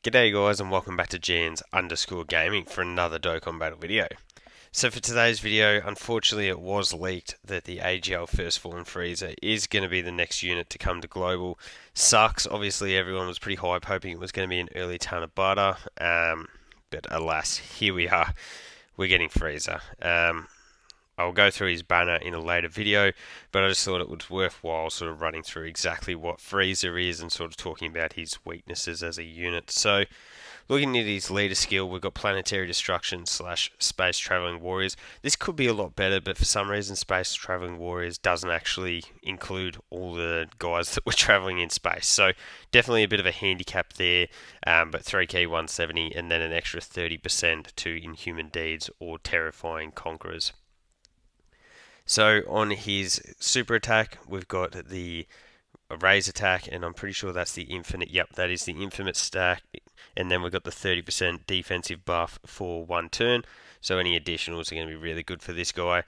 G'day guys and welcome back to Jans_Gaming for another Dokkan Battle video. So for today's video, unfortunately it was leaked that the AGL First Fallen Frieza is going to be the next unit to come to Global. Sucks, obviously everyone was pretty hype hoping it was going to be an early Tanabata, but alas, here we are, we're getting Frieza. I'll go through his banner in a later video, but I just thought it was worthwhile sort of running through exactly what Frieza is and sort of talking about his weaknesses as a unit. So, looking at his leader skill, we've got Planetary Destruction / Space Traveling Warriors. This could be a lot better, but for some reason Space Traveling Warriors doesn't actually include all the guys that were traveling in space. So, definitely a bit of a handicap there, but 3k 170 and then an extra 30% to Inhuman Deeds or Terrifying Conquerors. So on his super attack, we've got the raise attack, and I'm pretty sure that's the infinite. Yep, that is the infinite stack. And then we've got the 30% defensive buff for one turn. So any additionals are going to be really good for this guy.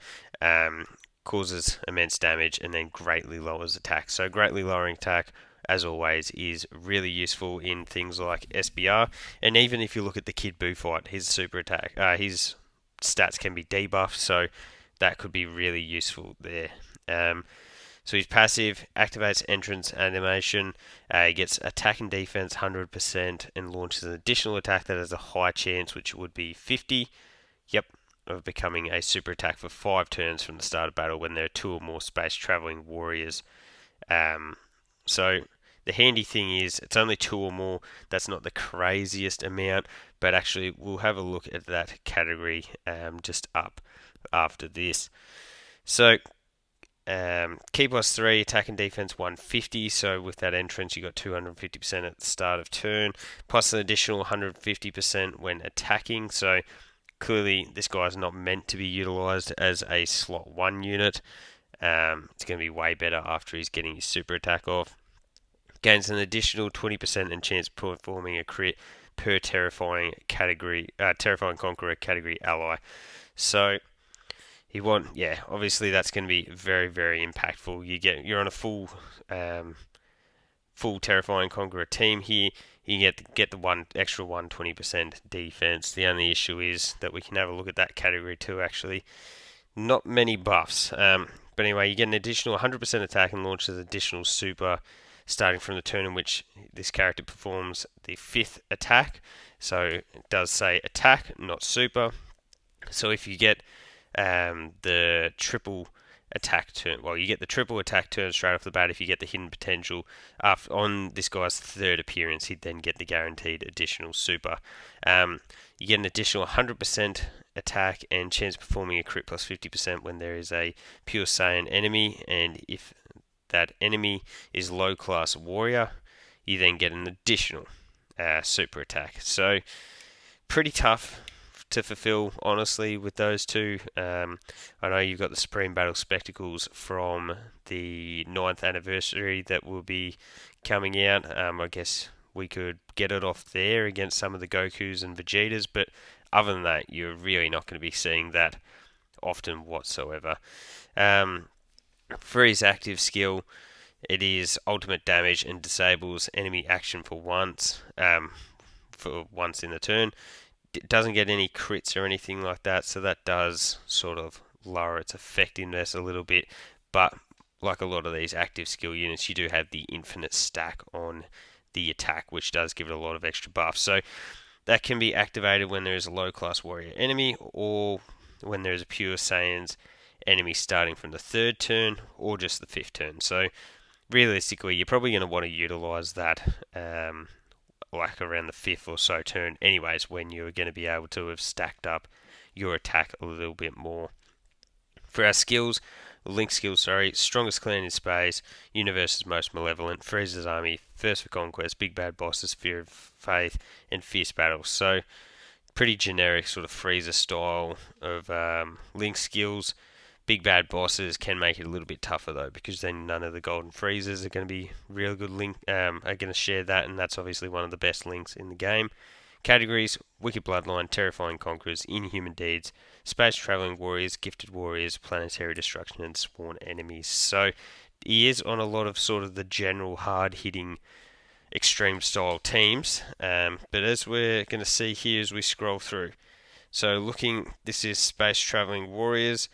Causes immense damage and then greatly lowers attack. So greatly lowering attack, as always, is really useful in things like SBR. And even if you look at the Kid Buu fight, his super attack, his stats can be debuffed. So that could be really useful there. So his passive activates entrance animation, he gets attack and defense 100% and launches an additional attack that has a high chance, which would be 50, of becoming a super attack for 5 turns from the start of battle when there are 2 or more space traveling warriors. So the handy thing is it's only 2 or more. That's not the craziest amount, but actually we'll have a look at that category just up after this. So key plus 3, attack and defense 150, so with that entrance you got 250% at the start of turn, plus an additional 150% when attacking. So clearly this guy's not meant to be utilised as a slot 1 unit. It's going to be way better after he's getting his super attack off. Gains an additional 20% and chance of performing a crit per Terrifying Conqueror category ally. So obviously that's going to be very, very impactful. You're on a full Terrifying Conqueror team here. You get the extra 120% defense. The only issue is that we can have a look at that category too. Actually, not many buffs. But anyway, you get an additional 100% attack and launches additional super starting from the turn in which this character performs the 5th attack. So it does say attack, not super. So if you get the triple attack turn, you get the triple attack turn straight off the bat. If you get the hidden potential on this guy's 3rd appearance, he'd then get the guaranteed additional super. You get an additional 100% attack and chance of performing a crit plus 50% when there is a pure Saiyan enemy, and if that enemy is low class warrior, you then get an additional super attack. So pretty tough to fulfill, honestly, with those two. I know you've got the Supreme Battle Spectacles from the 9th anniversary that will be coming out. I guess we could get it off there against some of the Gokus and Vegetas, but other than that, you're really not going to be seeing that often whatsoever. For his active skill, it is ultimate damage and disables enemy action for once in the turn. It doesn't get any crits or anything like that, so that does sort of lower its effectiveness a little bit. But like a lot of these active skill units, you do have the infinite stack on the attack, which does give it a lot of extra buffs. So that can be activated when there is a low class warrior enemy, or when there is a pure Saiyan's enemy starting from the 3rd turn, or just the 5th turn. So realistically, you're probably going to want to utilize that like around the 5th or so turn anyways, when you're going to be able to have stacked up your attack a little bit more. For our skills, Link skills, strongest clan in space, universe's most malevolent, Frieza's army, first for conquest, big bad bosses, fear of faith, and fierce battles. So pretty generic sort of Frieza style of Link skills. Big bad bosses can make it a little bit tougher though, because then none of the golden Friezas are going to be real good link. Are going to share that, and that's obviously one of the best links in the game. Categories: Wicked Bloodline, Terrifying Conquerors, Inhuman Deeds, Space Traveling Warriors, Gifted Warriors, Planetary Destruction, and Sworn Enemies. So he is on a lot of sort of the general hard hitting extreme style teams. But as we're going to see here as we scroll through, so this is Space Traveling Warriors.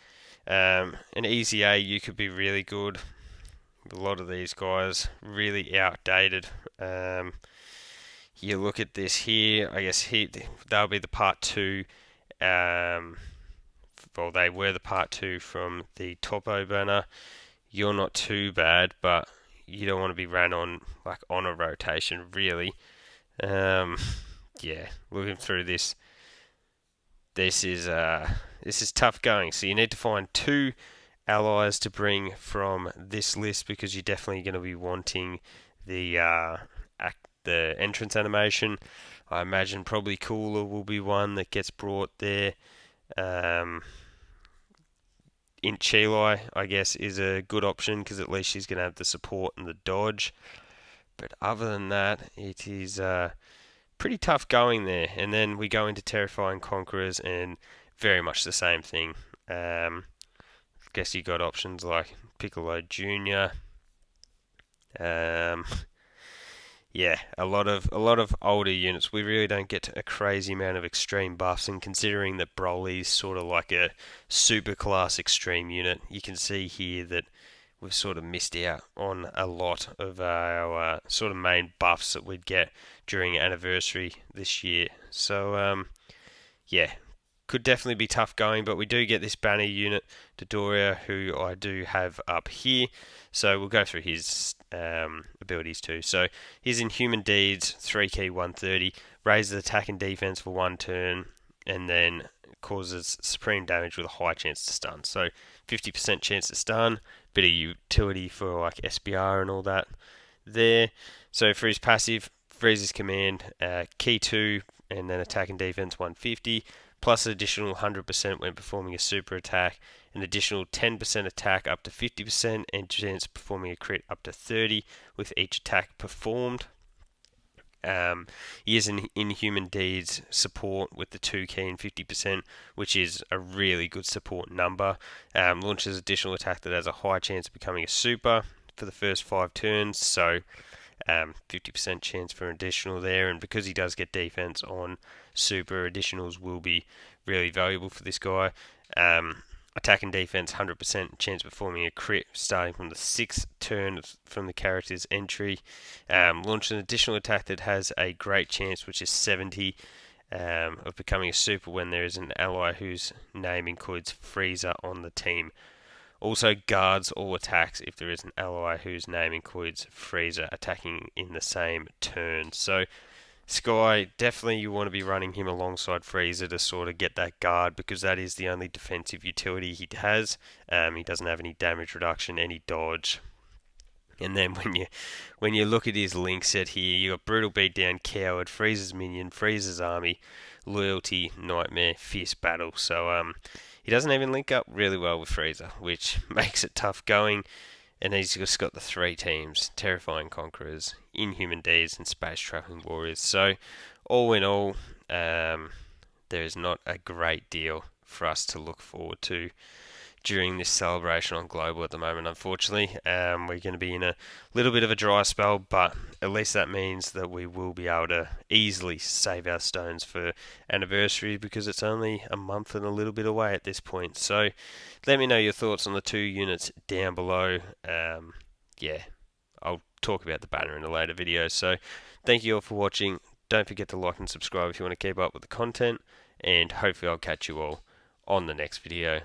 An easy A, you could be really good. A lot of these guys really outdated. You look at this here, I guess they'll be the part 2. Well, they were the part 2 from the Topo banner. You're not too bad, but you don't want to be ran on on a rotation, really. Yeah, looking through this, this is tough going. So you need to find 2 allies to bring from this list, because you're definitely going to be wanting the entrance animation. I imagine probably Cooler will be one that gets brought there. In Chilai, I guess, is a good option, because at least she's going to have the support and the dodge. But other than that, it is pretty tough going there. And then we go into Terrifying Conquerors, and very much the same thing. Guess you got options like Piccolo Jr. Yeah, a lot of older units. We really don't get a crazy amount of extreme buffs, and considering that Broly's sort of like a super class extreme unit, you can see here that we've sort of missed out on a lot of our sort of main buffs that we'd get during anniversary this year. So yeah, could definitely be tough going, but we do get this banner unit, Dodoria, who I do have up here. So we'll go through his abilities too. So he's Inhuman Deeds, 3 key, 130, raises attack and defense for 1 turn, and then causes supreme damage with a high chance to stun. So 50% chance to stun, bit of utility for like SBR and all that there. So for his passive, Frieza's command, key 2, and then attack and defense 150, plus an additional 100% when performing a super attack, an additional 10% attack up to 50%, and chance performing a crit up to 30 with each attack performed. He is an Inhuman Deeds support with the 2 key and 50%, which is a really good support number. Launches additional attack that has a high chance of becoming a super for the first 5 turns, so 50% chance for an additional there, and because he does get defense on super, additionals will be really valuable for this guy. Attack and defense, 100% chance of performing a crit starting from the 6th turn from the character's entry. Launch an additional attack that has a great chance, which is 70, of becoming a super when there is an ally whose name includes Frieza on the team. Also guards all attacks if there is an ally whose name includes Frieza attacking in the same turn. So Sky, definitely you want to be running him alongside Frieza to sort of get that guard, because that is the only defensive utility he has. He doesn't have any damage reduction, any dodge. And then when you look at his link set here, you got Brutal Beatdown, Coward, Frieza's Minion, Frieza's Army, Loyalty, Nightmare, Fierce Battle. So he doesn't even link up really well with Frieza, which makes it tough going. And he's just got the 3 teams, Terrifying Conquerors, Inhuman Deeds, and Space Traveling Warriors. So, all in all, there is not a great deal for us to look forward to during this celebration on Global at the moment, unfortunately. We're going to be in a little bit of a dry spell, but at least that means that we will be able to easily save our stones for anniversary, because it's only a month and a little bit away at this point. So let me know your thoughts on the 2 units down below. Yeah, I'll talk about the banner in a later video. So thank you all for watching. Don't forget to like and subscribe if you want to keep up with the content, and hopefully I'll catch you all on the next video.